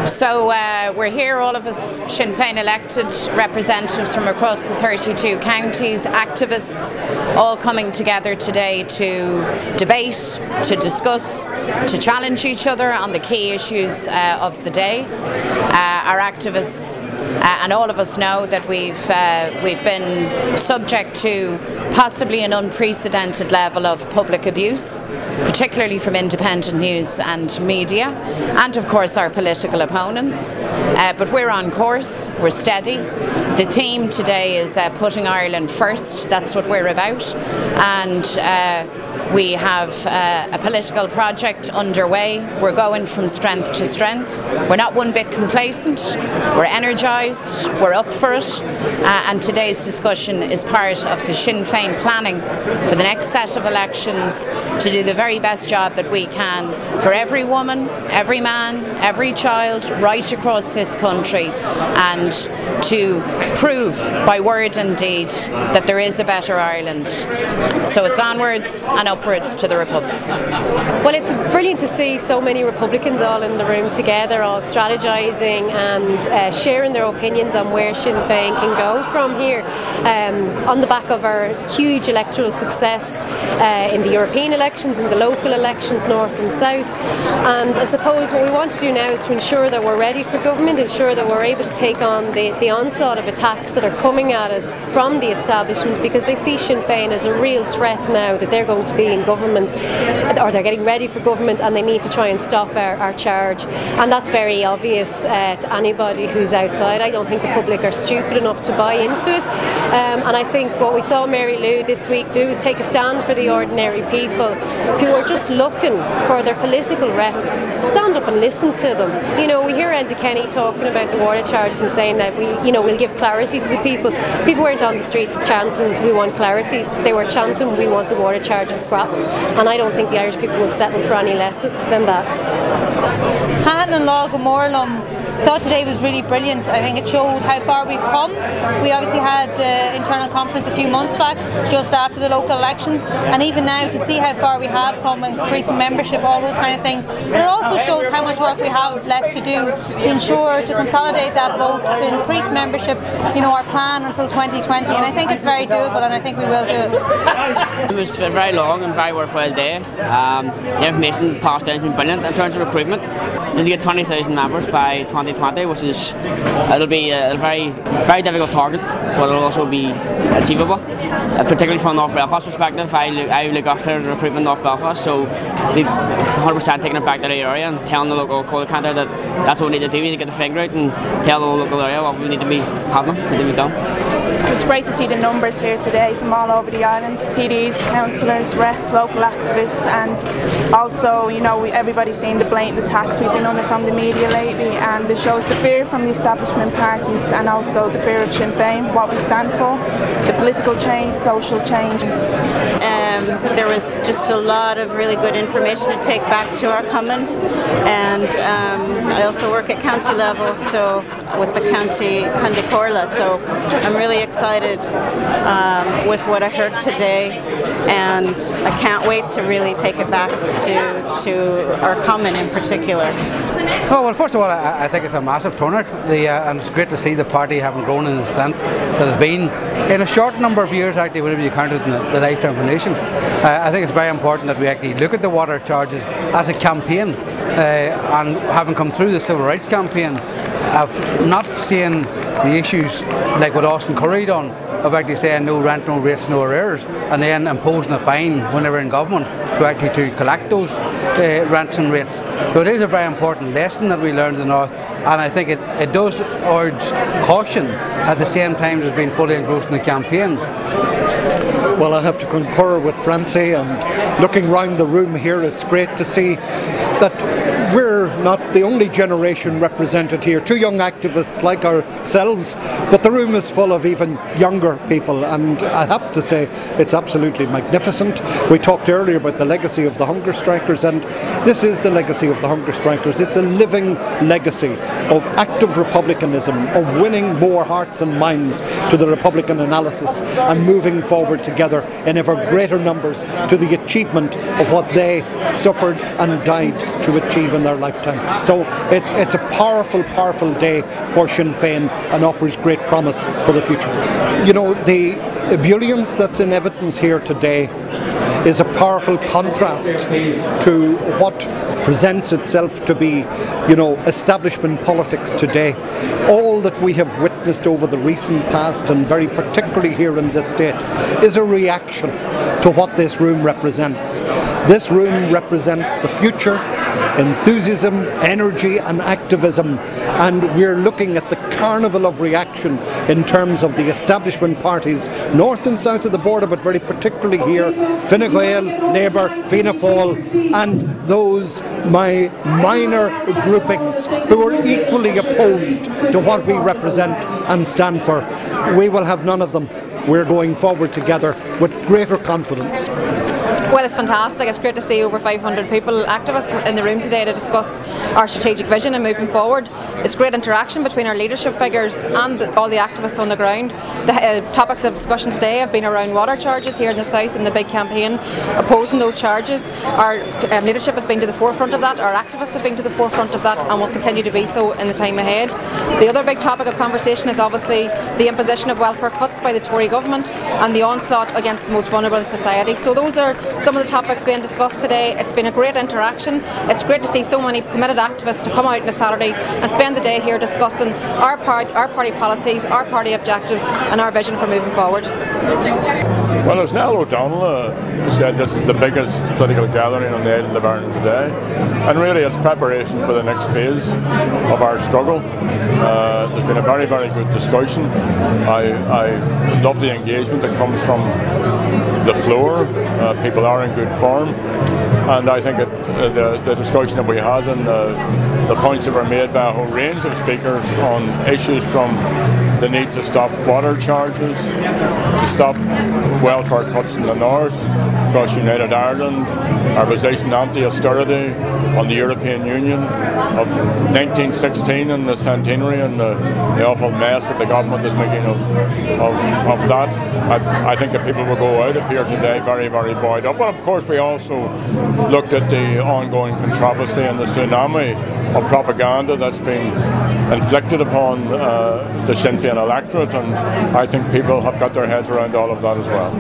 So we're here, all of us Sinn Féin elected representatives from across the 32 counties, activists, all coming together today to debate, to discuss, to challenge each other on the key issues of the day. Our activists and all of us know that we've been subject to possibly an unprecedented level of public abuse, particularly from independent news and media, and of course our political opponents. But we're on course, we're steady. The theme today is putting Ireland first. That's what we're about, and we have a political project underway. We're going from strength to strength. We're not one bit complacent. We're energised. We're up for it. And today's discussion is part of the Sinn Féin planning for the next set of elections to do the very best job that we can for every woman, every man, every child right across this country, and to prove by word and deed that there is a better Ireland. So it's onwards and upwards to the Republic. Well, it's brilliant to see so many Republicans all in the room together, all strategising and sharing their opinions on where Sinn Féin can go from here, on the back of our huge electoral success in the European elections, in the local elections, north and south. And I suppose what we want to do now is to ensure that we're ready for government, ensure that we're able to take on the onslaught of attacks that are coming at us from the establishment, because they see Sinn Féin as a real threat now that they're going to be in government, or they're getting ready for government, and they need to try and stop our charge. And that's very obvious to anybody who's outside. I don't think the public are stupid enough to buy into it. And I think what we saw Mary Lou this week do is take a stand for the ordinary people who are just looking for their political reps to stand up and listen to them. You know, we hear Enda Kenny talking about the water charges and saying that we'll give clarity to the people. People weren't on the streets chanting, we want clarity. They were chanting, we want the water charges scrapped. And I don't think the Irish people will settle for any less than that. Han and Law Gomorlum, thought today was really brilliant. I think it showed how far we've come. We obviously had the internal conference a few months back, just after the local elections, and even now to see how far we have come, increasing membership, all those kind of things. But it also shows how much work we have left to do to ensure, to consolidate that vote, to increase membership, our plan until 2020, and I think it's very doable, and I think we will do it. It was a very long and very worthwhile day. The information passed out has been brilliant in terms of recruitment. We need to get 20,000 members by 2020, which is, it'll be a very, very difficult target, but it'll also be achievable. Particularly from North Belfast perspective, I look after the recruitment in North Belfast, so be 100% taking it back to the area and telling the local coal counter that that's what we need to do. We need to get the finger out and tell the local area what we need to be happening, what need to be done. It was great to see the numbers here today from all over the island, TDs, councillors, reps, local activists, and also, everybody's seen the blatant attacks we've been under from the media lately, and it shows the fear from the establishment parties and also the fear of Sinn Féin, what we stand for, the political change, social change. There was just a lot of really good information to take back to our common, and I also work at county level, so with the county Corla, so I'm really excited with what I heard today, and I can't wait to really take it back to our common in particular. Oh, well, first of all, I think it's a massive turnout, and it's great to see the party having grown in the strength that has been in a short number of years, actually, whenever you count it in the lifetime of a nation. I think it's very important that we actually look at the water charges as a campaign, and having come through the civil rights campaign, of not seeing the issues like what Austin Curry done, of actually saying no rent, no rates, no arrears, and then imposing a fine whenever in government to collect those rents and rates. So it is a very important lesson that we learned in the North, and I think it does urge caution at the same time as being fully engrossed in the campaign. Well, I have to concur with Francie, and looking round the room here, it's great to see that we're not the only generation represented here. Two young activists like ourselves, but the room is full of even younger people, and I have to say it's absolutely magnificent. We talked earlier about the legacy of the hunger strikers, and this is the legacy of the hunger strikers. It's a living legacy of active republicanism, of winning more hearts and minds to the Republican analysis and moving forward together in ever greater numbers to the achievement of what they suffered and died to achieve in their lifetime. time. So it's a powerful, powerful day for Sinn Féin and offers great promise for the future. You know, the ebullience that's in evidence here today is a powerful contrast to what presents itself to be, you know, establishment politics today. All that we have witnessed over the recent past, and very particularly here in this state, is a reaction to what this room represents. This room represents the future, enthusiasm, energy and activism, and we're looking at the carnival of reaction in terms of the establishment parties north and south of the border, but very particularly here, Fine Gael, Labour, Fianna Fáil, and those minor groupings who are equally opposed to what we represent and stand for. We will have none of them. We're going forward together with greater confidence. Well, it's fantastic. It's great to see over 500 people, activists, in the room today to discuss our strategic vision and moving forward. It's great interaction between our leadership figures and all the activists on the ground. The topics of discussion today have been around water charges here in the south and the big campaign opposing those charges. Our leadership has been to the forefront of that, our activists have been to the forefront of that, and will continue to be so in the time ahead. The other big topic of conversation is obviously the imposition of welfare cuts by the Tory government and the onslaught against the most vulnerable in society. So those are some of the topics being discussed today. It's been a great interaction. It's great to see so many committed activists to come out on a Saturday and spend the day here discussing our party policies, our party objectives and our vision for moving forward. Well, as Niall O'Donnell said, this is the biggest political gathering on the island of Ireland today, and really it's preparation for the next phase of our struggle. There's been a very, very good discussion. I love the engagement that comes from the floor. People are in good form, and I think the discussion that we had and the points that were made by a whole range of speakers on issues from the need to stop water charges, to stop welfare cuts in the north, across United Ireland, our position anti-austerity on the European Union, of 1916 and the centenary and the awful mess that the government is making of that. I think that people will go out of here today very, very buoyed up. And of course we also looked at the ongoing controversy and the tsunami of propaganda that's been inflicted upon the Sinn Féin electorate, and I think people have got their heads around all of that as well.